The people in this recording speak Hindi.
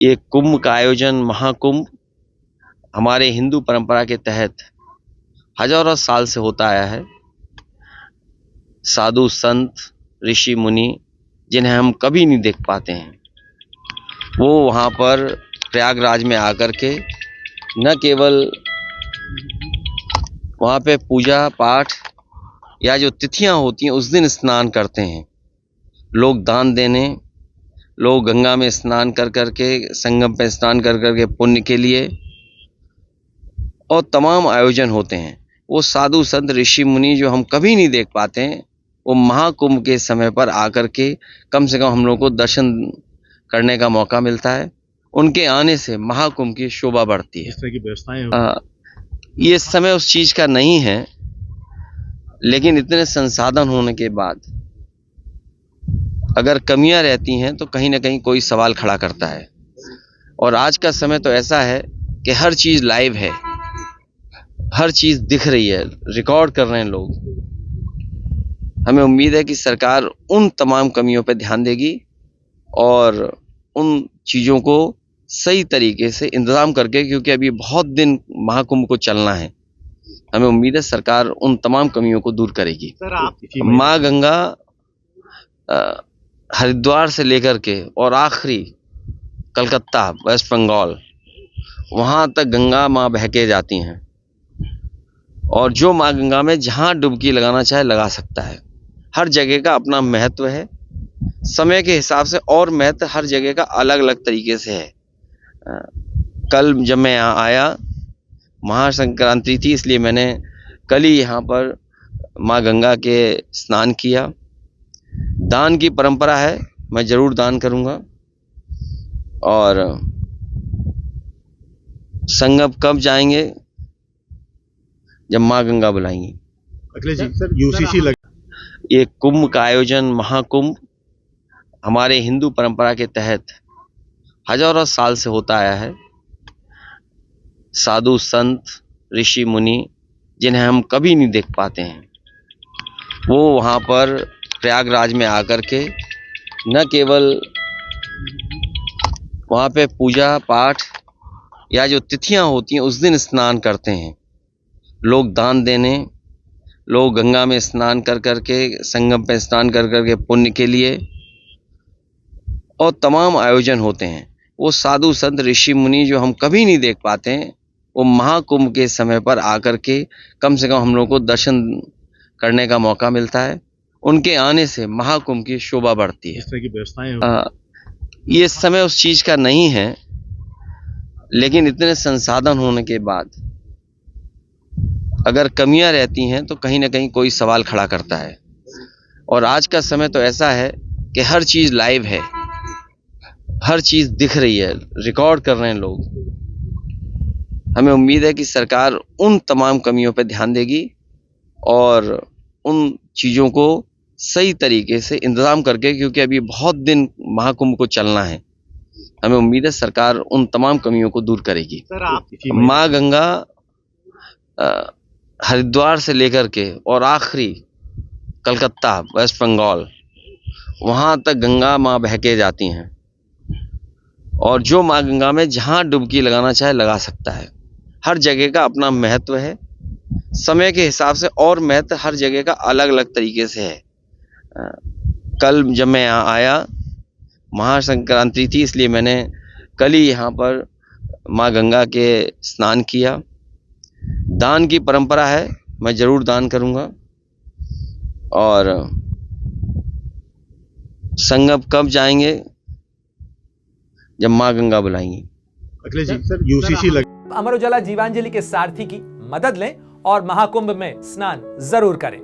ये कुंभ का आयोजन महाकुंभ हमारे हिंदू परंपरा के तहत हजारों साल से होता आया है। साधु संत ऋषि मुनि जिन्हें हम कभी नहीं देख पाते हैं, वो वहाँ पर प्रयागराज में आकर के न केवल वहाँ पे पूजा पाठ या जो तिथियां होती हैं उस दिन स्नान करते हैं। लोग दान देने, लोग गंगा में स्नान कर करके, संगम पे स्नान कर करके पुण्य के लिए, और तमाम आयोजन होते हैं। वो साधु संत ऋषि मुनि जो हम कभी नहीं देख पाते हैं, वो महाकुंभ के समय पर आकर के कम से कम हम लोग को दर्शन करने का मौका मिलता है। उनके आने से महाकुंभ की शोभा बढ़ती है। इस तरह की व्यवस्थाएं ये समय उस चीज का नहीं है, लेकिन इतने संसाधन होने के बाद अगर कमियां रहती हैं तो कहीं ना कहीं कोई सवाल खड़ा करता है। और आज का समय तो ऐसा है कि हर चीज लाइव है, हर चीज दिख रही है, रिकॉर्ड कर रहे हैं लोग। हमें उम्मीद है कि सरकार उन तमाम कमियों पर ध्यान देगी और उन चीजों को सही तरीके से इंतजाम करके, क्योंकि अभी बहुत दिन महाकुंभ को चलना है, हमें उम्मीद है सरकार उन तमाम कमियों को दूर करेगी। सर आप माँ गंगा हरिद्वार से लेकर के और आखिरी कलकत्ता वेस्ट बंगाल वहां तक गंगा माँ बह के जाती हैं, और जो माँ गंगा में जहां डुबकी लगाना चाहे लगा सकता है। हर जगह का अपना महत्व है, समय के हिसाब से, और महत्व हर जगह का अलग अलग तरीके से है। कल जब मैं यहाँ आया, महासंक्रांति थी, इसलिए मैंने कल ही यहाँ पर माँ गंगा के स्नान किया। दान की परंपरा है, मैं जरूर दान करूंगा। और संगम कब जाएंगे? जब माँ गंगा बुलाएंगी। अखिलेश जी, सर यूसीसी ये कुंभ का आयोजन महाकुंभ हमारे हिंदू परंपरा के तहत हजारों साल से होता आया है। साधु संत ऋषि मुनि जिन्हें हम कभी नहीं देख पाते हैं, वो वहाँ पर प्रयागराज में आकर के न केवल वहाँ पे पूजा पाठ या जो तिथियां होती हैं उस दिन स्नान करते हैं। लोग दान देने, लोग गंगा में स्नान कर करके, संगम पे स्नान कर करके पुण्य के लिए, और तमाम आयोजन होते हैं। वो साधु संत ऋषि मुनि जो हम कभी नहीं देख पाते हैं, वो महाकुंभ के समय पर आकर के कम से कम हम लोग को दर्शन करने का मौका मिलता है। उनके आने से महाकुंभ की शोभा बढ़ती है। इस तरह की व्यवस्थाएं ये समय उस चीज का नहीं है, लेकिन इतने संसाधन होने के बाद अगर कमियां रहती हैं तो कहीं ना कहीं कोई सवाल खड़ा करता है। और आज का समय तो ऐसा है कि हर चीज लाइव है, हर चीज दिख रही है, रिकॉर्ड कर रहे हैं लोग। हमें उम्मीद है कि सरकार उन तमाम कमियों पर ध्यान देगी और उन चीजों को सही तरीके से इंतजाम करके, क्योंकि अभी बहुत दिन महाकुंभ को चलना है, हमें उम्मीद है सरकार उन तमाम कमियों को दूर करेगी। सर आप माँ गंगा हरिद्वार से लेकर के और आखिरी कलकत्ता वेस्ट बंगाल वहां तक गंगा माँ बह के जाती हैं, और जो माँ गंगा में जहां डुबकी लगाना चाहे लगा सकता है। हर जगह का अपना महत्व है, समय के हिसाब से, और महत्व हर जगह का अलग अलग तरीके से है। कल जब मैं यहाँ आया, महासंक्रांति थी, इसलिए मैंने कल ही यहाँ पर माँ गंगा के स्नान किया। दान की परंपरा है, मैं जरूर दान करूंगा। और संगम कब जाएंगे? जब माँ गंगा बुलाएंगी। अखिलेश जी, सर यूसीसी अमर उजाला जीवांजलि के सारथी की मदद लें और महाकुंभ में स्नान जरूर करें।